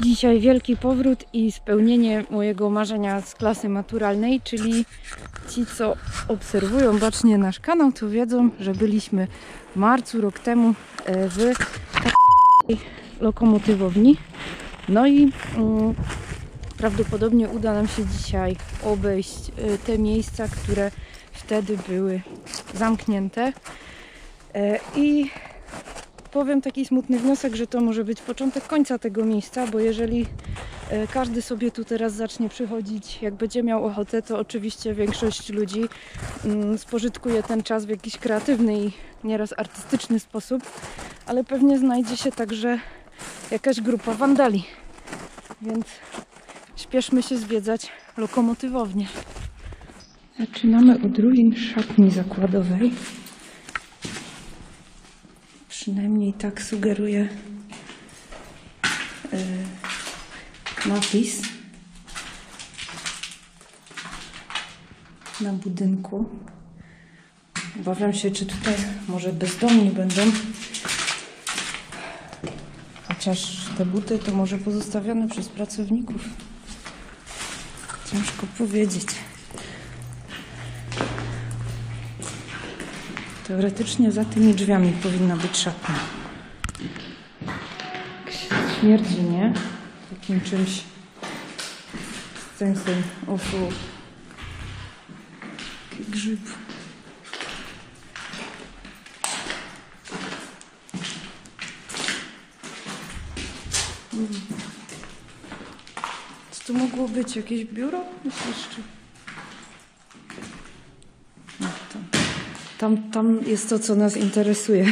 Dzisiaj wielki powrót i spełnienie mojego marzenia z klasy maturalnej, czyli ci, co obserwują bacznie nasz kanał, to wiedzą, że byliśmy w marcu rok temu w takiej lokomotywowni. No i prawdopodobnie uda nam się dzisiaj obejść te miejsca, które wtedy były zamknięte. I powiem taki smutny wniosek, że to może być początek końca tego miejsca, bo jeżeli każdy sobie tu teraz zacznie przychodzić, jak będzie miał ochotę, to oczywiście większość ludzi spożytkuje ten czas w jakiś kreatywny i nieraz artystyczny sposób, ale pewnie znajdzie się także jakaś grupa wandali, więc śpieszmy się zwiedzać lokomotywownię. Zaczynamy od ruin szatni zakładowej. Przynajmniej tak sugeruje napis na budynku. Obawiam się, czy tutaj może bezdomni będą. Chociaż te buty to może pozostawione przez pracowników. Ciężko powiedzieć. Teoretycznie za tymi drzwiami powinna być szatnia. Śmierdzi, nie? Takim czymś z sensem uszu. Grzyb. Co to mogło być? Jakieś biuro? Myślisz, czy... No, tam jest to, co nas interesuje.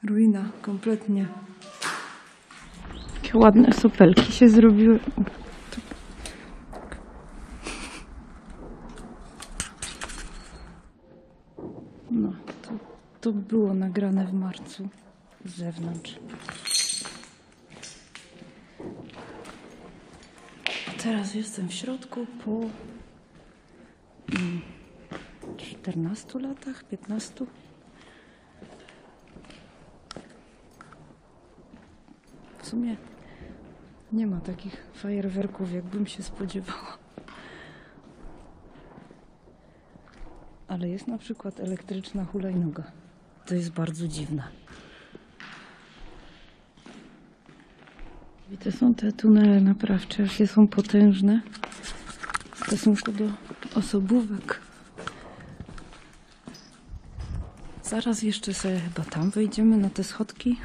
Ruina kompletnie. Jakie ładne sopelki się zrobiły. No, to było nagrane w marcu z zewnątrz. A teraz jestem w środku po 14 latach, 15. W sumie nie ma takich fajerwerków, jakbym się spodziewała. Ale jest na przykład elektryczna hulajnoga. To jest bardzo dziwne. I to są te tunele naprawcze, jakie są potężne w stosunku do osobówek. Zaraz jeszcze sobie chyba tam wejdziemy na te schodki,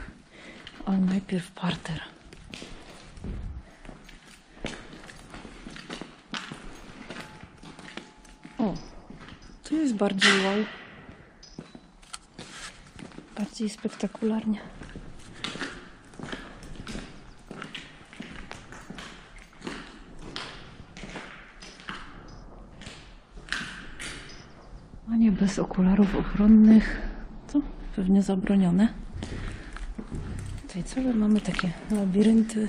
ale najpierw parter. O, tu jest bardziej wow. Bardziej spektakularnie. A nie bez okularów ochronnych. To pewnie zabronione. Tutaj całe mamy takie labirynty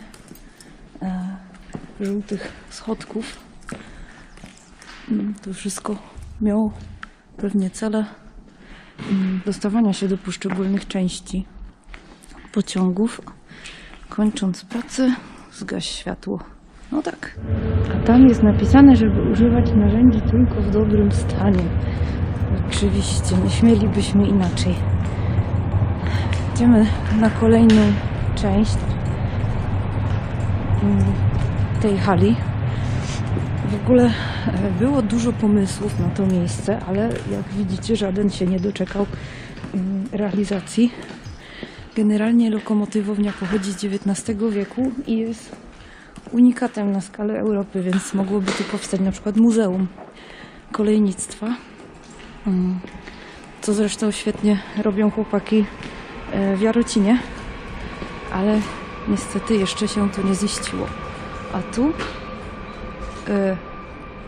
żółtych schodków. To wszystko miało pewnie cele dostawania się do poszczególnych części pociągów. Kończąc pracę, zgaś światło. No tak. A tam jest napisane, żeby używać narzędzi tylko w dobrym stanie. Oczywiście, nie śmielibyśmy inaczej. Idziemy na kolejną część tej hali. W ogóle było dużo pomysłów na to miejsce, ale jak widzicie, żaden się nie doczekał realizacji. Generalnie lokomotywownia pochodzi z XIX wieku i jest unikatem na skalę Europy, więc mogłoby tu powstać na przykład muzeum kolejnictwa. Co zresztą świetnie robią chłopaki w Jarocinie, ale niestety jeszcze się to nie ziściło. A tu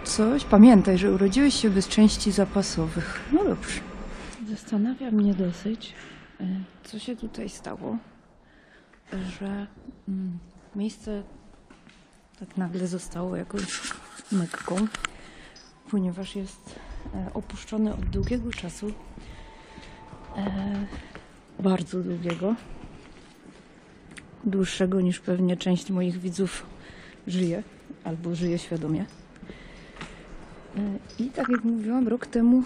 coś, pamiętaj, że urodziłeś się bez części zapasowych. No dobrze. Zastanawia mnie dosyć, co się tutaj stało, że miejsce tak nagle zostało jakąś Mekką, ponieważ jest opuszczone od długiego czasu, bardzo długiego. dłuższego niż pewnie część moich widzów żyje, albo żyje świadomie. I tak jak mówiłam, rok temu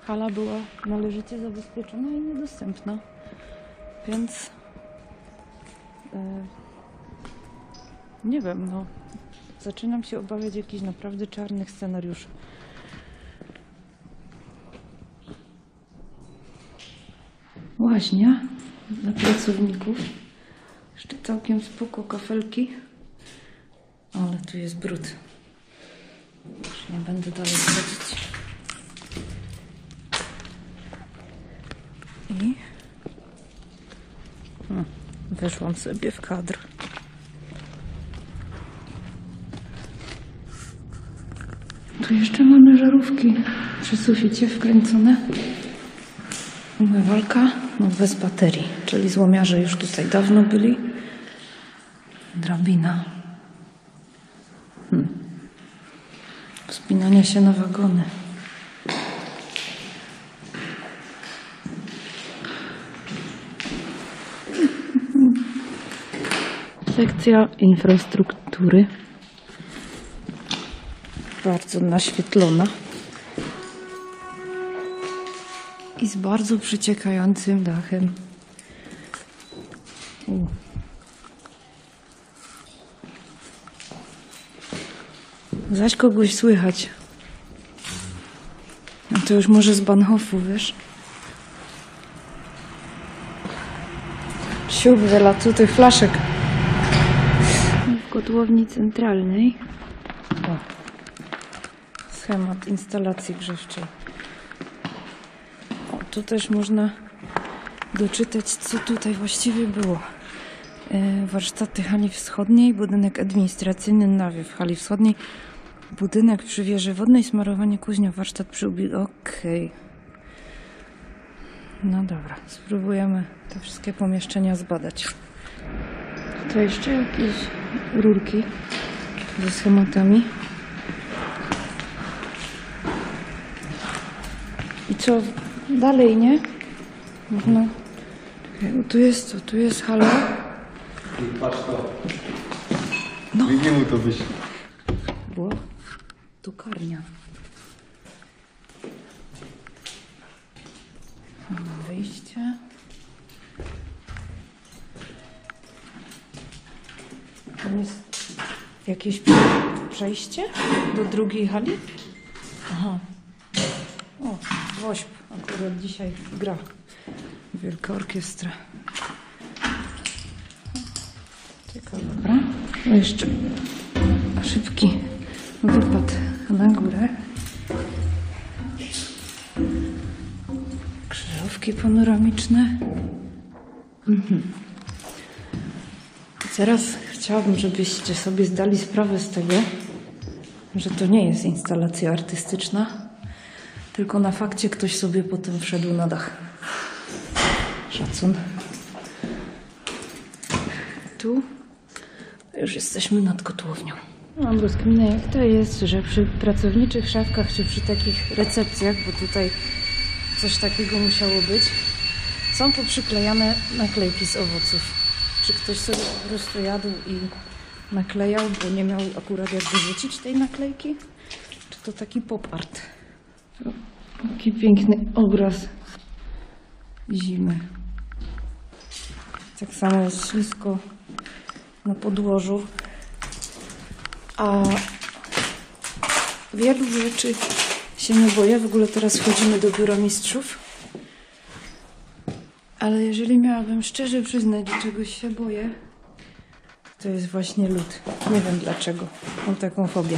hala była należycie zabezpieczona i niedostępna. Więc nie wiem, no zaczynam się obawiać jakichś naprawdę czarnych scenariuszy. Łaźnia dla pracowników. Jeszcze całkiem spoko kafelki. Ale tu jest brud. Już nie będę dalej wchodzić. I weszłam sobie w kadr. Tu jeszcze mamy żarówki przy suficie wkręcone. Umywalka, no bez baterii, czyli złomiarze już tutaj dawno byli. Drabina. Wspinanie się na wagony. Sekcja infrastruktury. Bardzo naświetlona. I z bardzo przeciekającym dachem. Zaś kogoś słychać. No to już może z Bahnhofu, wiesz? Siup, wylatu tych flaszek. W kotłowni centralnej. O. Schemat instalacji grzewczej. O, tu też można doczytać, co tutaj właściwie było. Warsztaty hali wschodniej, budynek administracyjny nawiew hali wschodniej, budynek przy wieży wodnej, smarowanie kuźnia, warsztat przy Okej. No dobra, spróbujemy te wszystkie pomieszczenia zbadać. Tutaj jeszcze jakieś rurki ze schematami. I co dalej, nie? Można... Tu jest hala. Patrz to. No. Nie mu to wyśle. Było? Drukarnia. Wyjście. Tam jest jakieś przejście do drugiej hali? Aha. O, WOŚP akurat dzisiaj gra. Wielka orkiestra. Ciekawe, dobra. No jeszcze szybki wypad na górę. Krzyżówki panoramiczne. Teraz chciałabym, żebyście sobie zdali sprawę z tego, że to nie jest instalacja artystyczna, tylko na fakcie ktoś sobie potem wszedł na dach. Szacun. Tu już jesteśmy nad kotłownią. Mam rozkminę, jak to jest, że przy pracowniczych szafkach czy przy takich recepcjach, bo tutaj coś takiego musiało być, są poprzyklejane naklejki z owoców. Czy ktoś sobie po prostu jadł i naklejał, bo nie miał akurat jak wyrzucić tej naklejki? Czy to taki pop art? Taki piękny obraz zimy. Tak samo jest ślisko na podłożu. A wielu rzeczy się nie boję. W ogóle teraz wchodzimy do biura mistrzów. Ale jeżeli miałabym szczerze przyznać, że czegoś się boję, to jest właśnie lód. Nie wiem dlaczego. Mam taką fobię.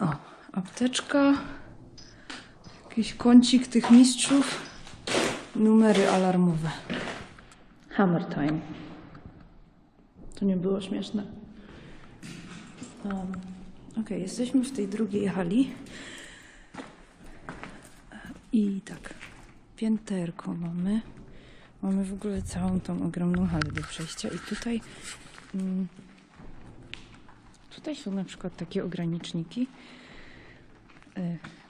O, apteczka. Jakiś kącik tych mistrzów. Numery alarmowe. Hammer time. To nie było śmieszne. Ok, jesteśmy w tej drugiej hali. I tak. Pięterko mamy. Mamy w ogóle całą tą ogromną halę do przejścia. I tutaj są na przykład takie ograniczniki,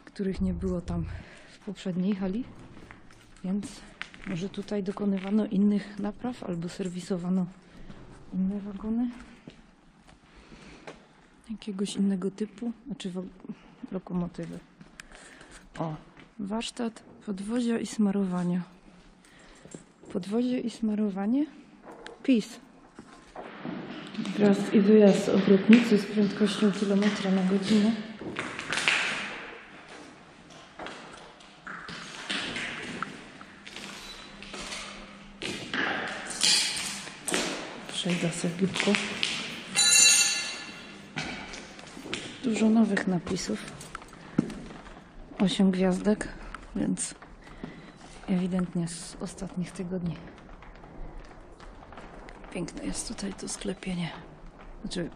których nie było tam w poprzedniej hali. Więc Może tutaj dokonywano innych napraw albo serwisowano inne wagony jakiegoś innego typu, znaczy lokomotywy. O, warsztat podwozia i smarowania. Podwozie i smarowanie? PiS. Wjazd i wyjazd z obrotnicy z prędkością kilometra na godzinę. Przejdę sobie szybko. Dużo nowych napisów. 8 gwiazdek, więc ewidentnie z ostatnich tygodni. Piękne jest tutaj to sklepienie. Znaczy,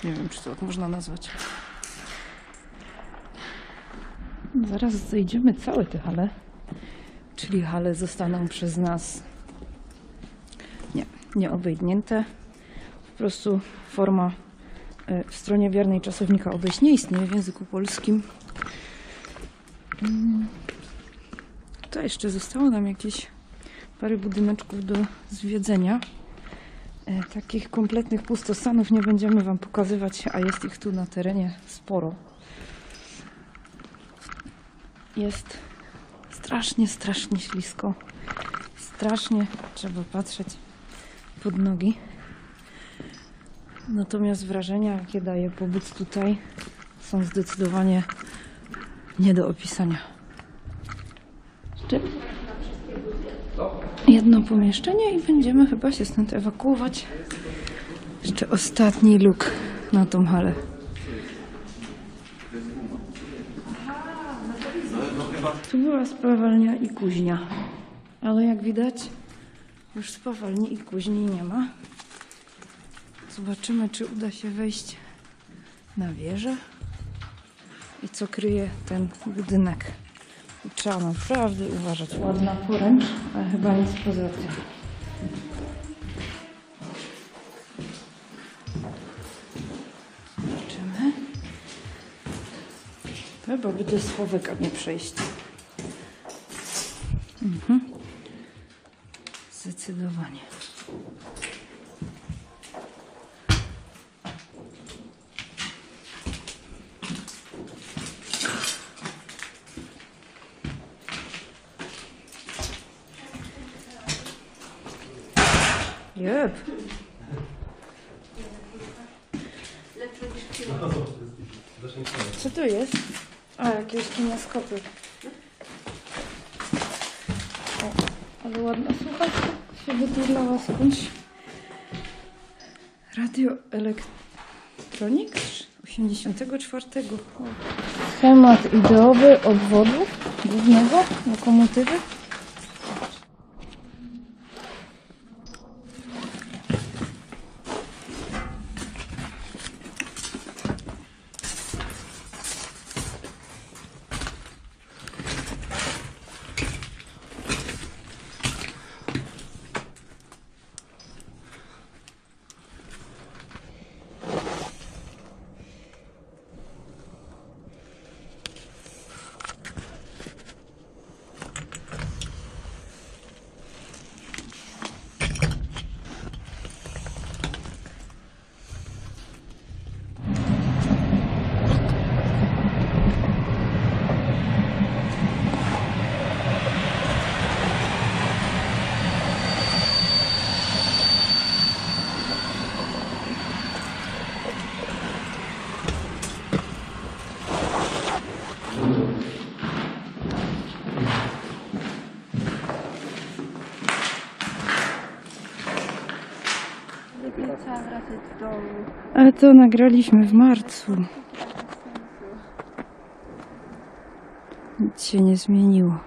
nie wiem, czy to tak można nazwać. Zaraz zejdziemy całe te hale. Czyli hale zostaną przez nas nie obejętnięte. Po prostu forma w stronie wiernej czasownika obejść nie istnieje w języku polskim. To jeszcze zostało nam jakieś parę budyneczków do zwiedzenia. Takich kompletnych pustostanów nie będziemy Wam pokazywać, a jest ich tu na terenie sporo. Jest strasznie ślisko. Strasznie trzeba patrzeć pod nogi. Natomiast wrażenia, jakie daje pobyt tutaj, są zdecydowanie nie do opisania. Jeszcze jedno pomieszczenie i będziemy chyba się stąd ewakuować. Jeszcze ostatni luk na tą halę. Tu była spawalnia i kuźnia, ale jak widać już spawalni i kuźni nie ma. Zobaczymy, czy uda się wejść na wieżę i co kryje ten budynek. Trzeba naprawdę uważać. Ładna poręcz, ale chyba nic poza tym. Zobaczymy. Chyba będę schowek, a nie przejść. Zdecydowanie. Jep. Co to jest? A, jakieś kineskopy. O, ale ładna słuchawka się wyturlała skądś. Radio Electronics 84. O. Schemat ideowy obwodu głównego lokomotywy. Trzeba wracać do domu. Ale to nagraliśmy w marcu. Nic się nie zmieniło.